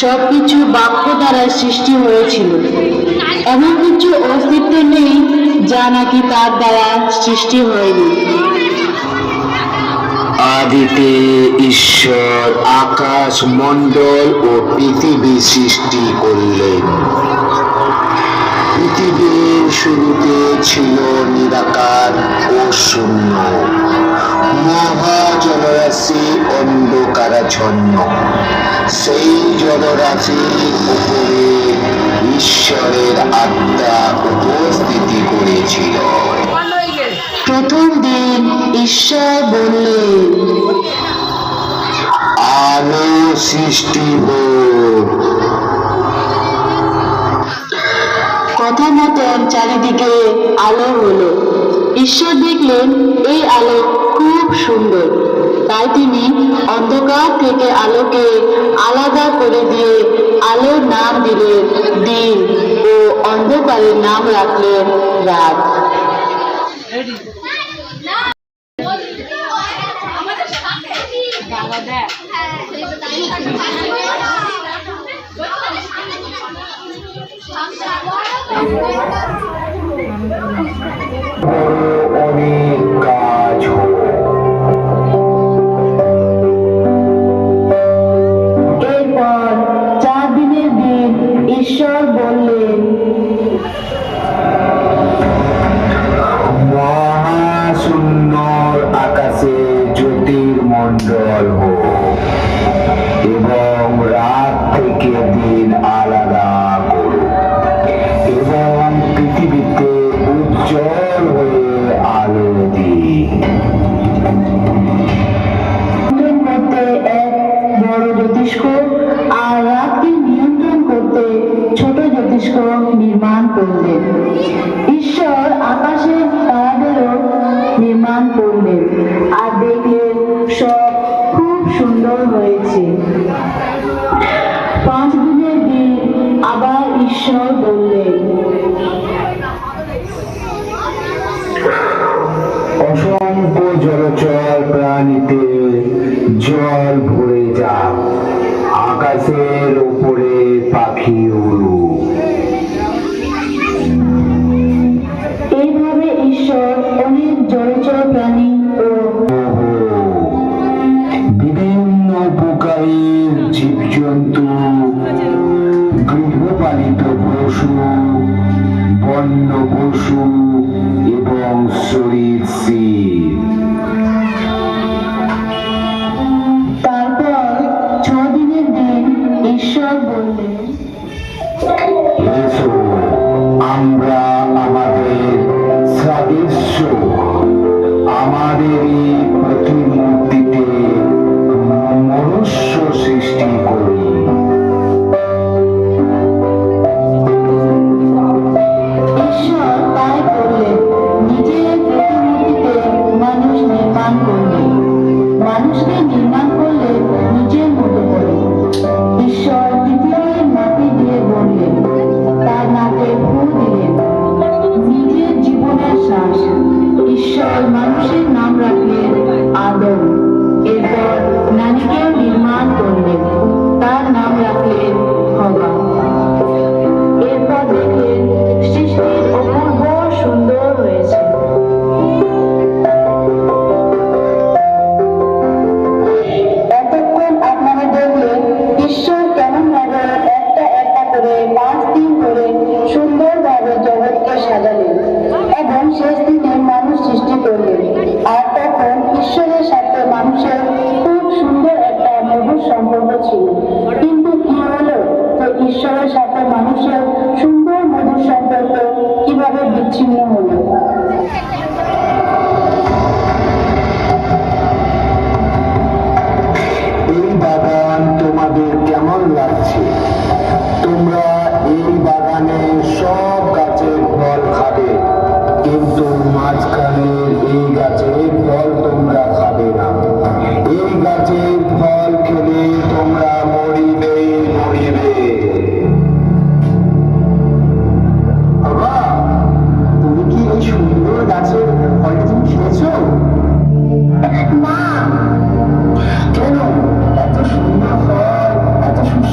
সবকিছু বাক্য দ্বারা সৃষ্টি হয়েছিল। এমন কিছু অস্তিত্ব নেই যা নাকি তার দ্বারা সৃষ্টি হয়নি। আদিতে ঈশ্বর আকাশ মণ্ডল ও পৃথিবী সৃষ্টি করলেন। পৃথিবীর শুরুতে ছিল নিরাকার ও শূন্য, মহা জলরাশি অন্ধকারাচ্ছন্ন। সেই জলরাশির উপরে ঈশ্বরের আত্মা উপস্থিতি করেছিল। প্রথম দিন ঈশ্বর বললেন, আলো সৃষ্টি হোক। কথা মতন চারিদিকে আলো হলো। ঈশ্বর দেখলেন এই আলো খুব সুন্দর, তাই তিনি অন্ধকার থেকে আলোকে আলাদা করে দিয়ে আলোর নাম দিলেন দিন ও অন্ধকারের নাম রাখলেন রাত। অনেক কাজ এরপর 4 দিনের দিন ঈশ্বর বললেন, মহাশূন্য আকাশে জ্যোতির্মণ্ডল হোক এবং রাত থেকে দিন আলাদা করুক এবং পৃথিবীতে উজ্জ্বল হয়ে আলো দিক। করতে এক বড় জ্যোতিষ্ক আর রাতকে নিয়ন্ত্রণ করতে ছোট জ্যোতিষ্ক নির্মাণ করলেন। ঈশ্বর আকাশের তারাদেরও নির্মাণ করলেন আর দেখলেন সব খুব সুন্দর হয়েছে। 5 দিনের দিন আবার ঈশ্বর বললেন, অসংখ্য জলচর প্রাণীতে জল ভরে যাক, আকাশের উপরে পাখি উড়ুক। এইভাবে ঈশ্বর অনেক জলচর প্রাণী ও বিভিন্ন প্রকারের জীবজন্তু, গৃহপালিত পশু, বন্য পশু এবং সরীসৃপ। তারপর 6 দিনের দিন ঈশ্বর বললেন, এসো আমরা আমাদের সাদৃশ্য, আমাদেরই প্রতিমূর্তিতে মনুষ্য সৃষ্টি করি। ঈশ্বর তাই করলেন, নিজের প্রতিমূর্তিতে মানুষ নির্মাণ করলেন। মানুষকে নির্মাণ করলেন নিজের মতো করে। ঈশ্বর তৃতীয়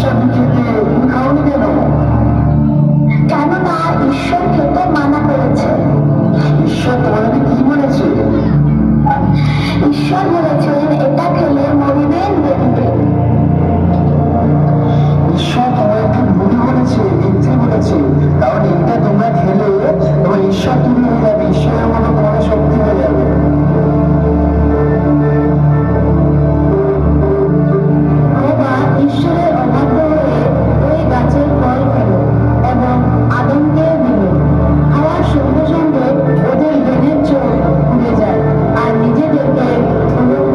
সুস্বাদু খেতে তুমি খাওনি কেন? কেননা ঈশ্বর খেতে মানা করেছে। ঈশ্বর তোমাদেরকে কি বলেছে? ঈশ্বর বলেছেন এটা খেলে মরিবেন দেখবে। ঈশ্বর তোমাদেরকে ভুল বলেছে, মিথ্যে বলেছে। কারণ এটা তোমরা খেলে তোমার ঈশ্বর তুমি হয়ে যাবে, ঈশ্বরের মতো তোমাদের শক্তি হয়ে যাবে। বাবা ঈশ্বরের অবাধ্য হয়ে ওই গাছের ফল খেল এবং আদমকে দিল। খাওয়ার সঙ্গে সঙ্গে ওদের জ্ঞানের চোখ খুলে যায় আর নিজেদেরকে উলঙ্গ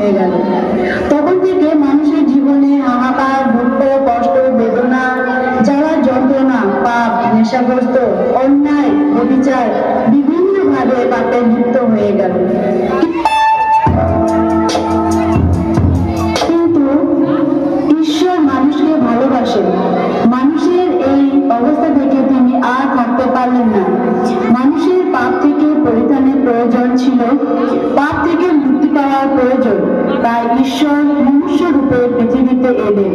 হয়ে গেল। তখন থেকে মানুষের জীবনে হাহাকার, দুঃখ, কষ্ট, বেদনা, জ্বালা, যন্ত্রণা, পাপ, নেশাগ্রস্ত, অন্যায়, ব্যভিচার বিভিন্ন ভাবে পাপে লিপ্ত হয়ে গেল। কিন্তু ঈশ্বর মানুষকে ভালোবাসেন। মানুষের এই অবস্থা দেখে তিনি আর থাকতে পারলেন না। মানুষের পাপ থেকে পরিত্রাণের প্রয়োজন ছিল, পাপ থেকে মুক্তি পাওয়ার প্রয়োজন। তাই ঈশ্বর মনুষ্য রূপে পৃথিবীতে এলেন।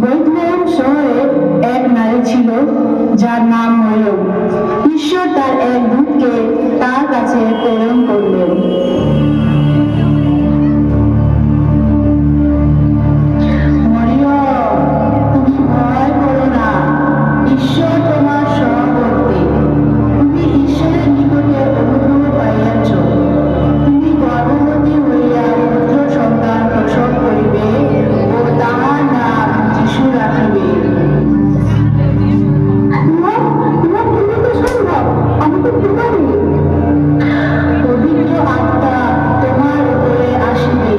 বেথলেহেম শহরে এক নারী ছিল যার নাম মরিয়ম। ঈশ্বর তার এক দূতকে তার কাছে প্রেরণ করলেন। ঈশ্বর তোমার সহবর্তী, তুমি ঈশ্বরের নিকটে অনুগ্রহ পাইয়াছ। তুমি গর্ভবতী হইয়া পুত্র সন্তান প্রসব করিবে ও তাহার নাম যীশু রাখিবে। পবিত্র আত্মা তোমার উপরে আসিবে,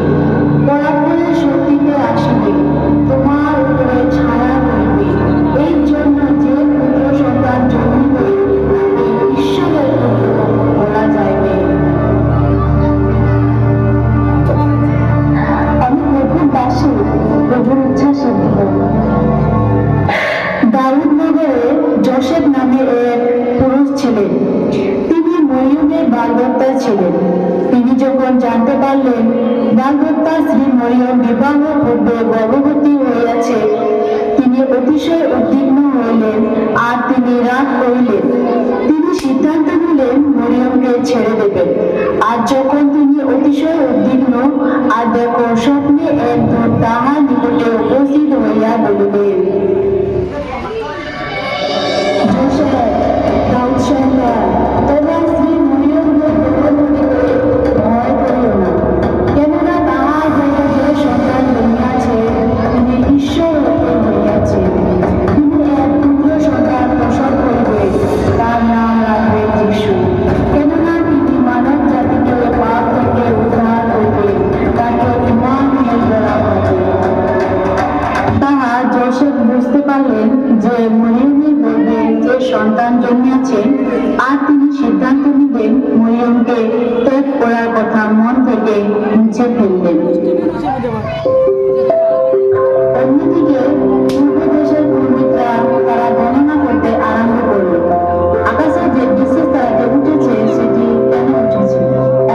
পরাক্রমের শক্তিতে আসিবে, তোমার উপরে ছায়া করিবে। এই জন্য যে পুত্র সন্তান জন্মিবে তাকে ঈশ্বরের পুত্র বলা যাইবে। আমি প্রভুর দাসী, প্রভুর ইচ্ছা সিদ্ধ হোক। দাউদনগরে যোসেফ নামে এক পুরুষ ছিলেন। তিনি মরিয়মের বাগদত্তা ছিলেন। তিনি যখন জানতে পারলেন বাগদত্তা স্ত্রী মরিয়ম বিবাহ পূর্বে গর্ভবতী হইয়াছে, তিনি অতিশয় উদ্বিগ্ন হইলেন আর তিনি রাগ করিলেন। তিনি সিদ্ধান্ত নিলেন মরিয়মকে ছেড়ে দেবেন। আর যখন তিনি অতিশয় উদ্বিগ্ন, আর দেখো স্বপ্নে এক দূত তাহার নিকটে উপস্থিত হইয়া বলিলেন, যোসেফ, দাউদ সন্তান, তোমার স্ত্রী মরিয়মকে গ্রহণ করিতে ভয় করিও না, কেননা তাহার হইতে যে সন্তান জন্মিয়াছে তিনি ঈশ্বর হইতে হইয়াছে। তিনি এক পুত্র সন্তান প্রসব করিবে, তার নাম রাখবে যীশু, কেননা তিনি মানব জাতিকে পাপ থেকে উদ্ধার করিবে। তাকে ইম্মানুয়েল বলা হবে। তাহা যোসেফ বুঝতে পারলেন যে মরিয়মের গর্ভে যে সন্তান জন্মিয়াছে, আর তিনি সিদ্ধান্ত নিলেন মরিয়মকে ত্যাগ করার কথা মন থেকে মুছে ফেললেন। অন্যদিকে পূর্ব দেশের পণ্ডিতরা তারা গণনা করতে আরম্ভ করল আকাশে যে বিশেষ তারাটি উঠেছে সেটি কেন উঠেছে,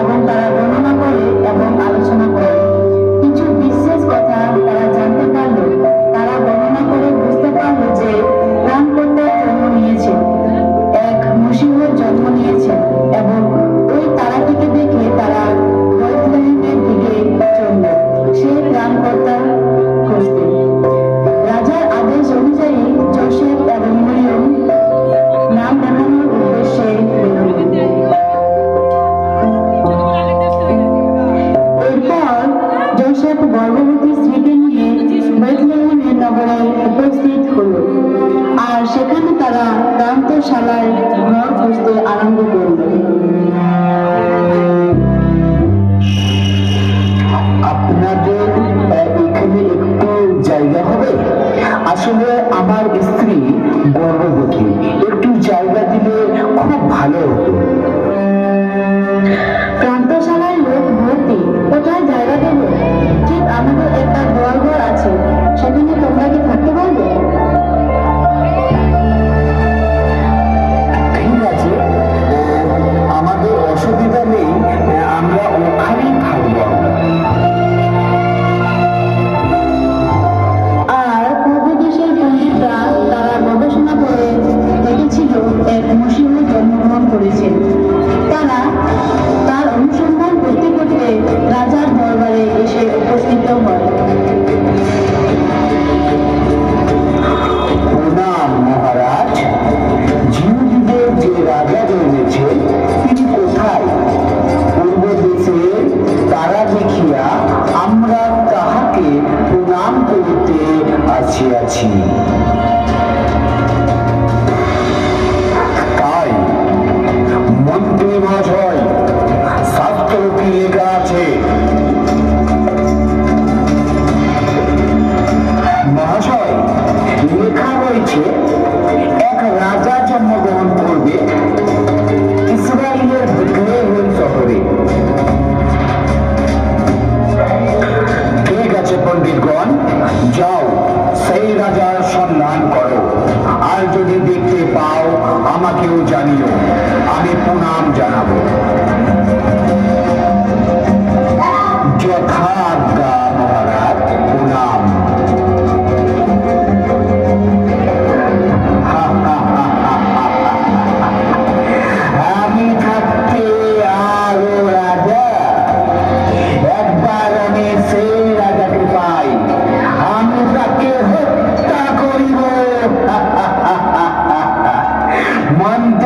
এবং তারা গণনা করে এবং আলোচনা করে কিছু বিশেষ কথা তারা জানতে পারল। তারা গণনা করে বুঝতে পারল যে ত্রাণকর্তার জন্ম নিয়েছে, এক মশীহর জন্ম নিয়েছে, এবং ওই তারাটিকে দেখে তারা বেথলেহেমের দিকে চলল সে ত্রাণকর্তা খুঁজতে। রাজার আদেশ অনুযায়ী যোসেফ এবং মরিয়ম নাম লেখানোর উদ্দেশ্যে বেরোলেন। এরপর যোসেফ গর্ভবতী স্ত্রীকে নিয়ে বেথলেহেমের নগরে উপস্থিত হল, আর সেখানে তারা প্রান্তশালায় ঘর খুঁজতে আরম্ভ করল। আপনাদের এখানে একটু জায়গা হবে? আসলে আমার স্ত্রী গর্ভবতী, একটু জায়গা দিলে খুব ভালো হতো। প্রান্তশালায় লোক ভর্তি, কোথায় জায়গা দেবো? ঠিক আমাদের একটা গোয়ালঘর আছে, সেখানে তোমরা কি থাকতে পারবে? ঠিক আছে, আমাদের অসুবিধা নেই, আমরা ওখানেই থাকবো। আর পূর্ব দেশের পণ্ডিতরা তারা গবেষণা করে দেখেছিল এক মশীহ জন্মগ্রহণ করেছে। তারা তার অনুসন্ধান করতে করতে রাজার দরবারে এসে উপস্থিত হয়। প্রণাম মহারাজ, জিহুদীদের যে রাজা জন্মেছে তিনি কোথায়? পূর্ব দেশে তারা দেখিয়া আমরা তাহাকে প্রণাম করিতে আসিয়াছি। তাই মন্ত্রী মহাশয়, শাস্ত্র কি লেখা আছে?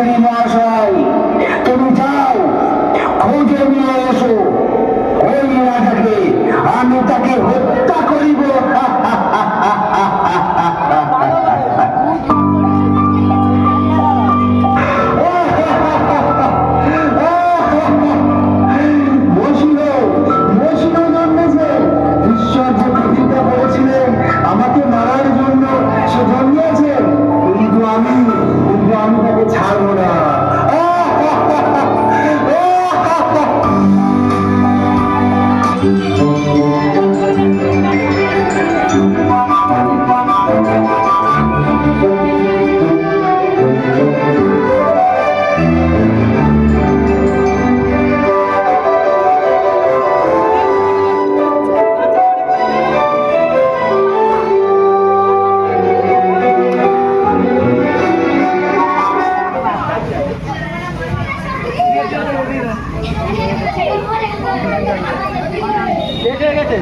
মন্ত্রী মহাশয়, তুমি যাও খুঁজে নিয়ে এসো ওই রাজাকে, আমি তাকে হত্যা করিব। মসিনো জন্মেছে। ঈশ্বর যে প্রতিজ্ঞা করেছিলেন আমাকে মারার জন্য, সে জন্মিয়েছেন, কিন্তু আমি তাকে ছাড়বো না। দেখে গেছে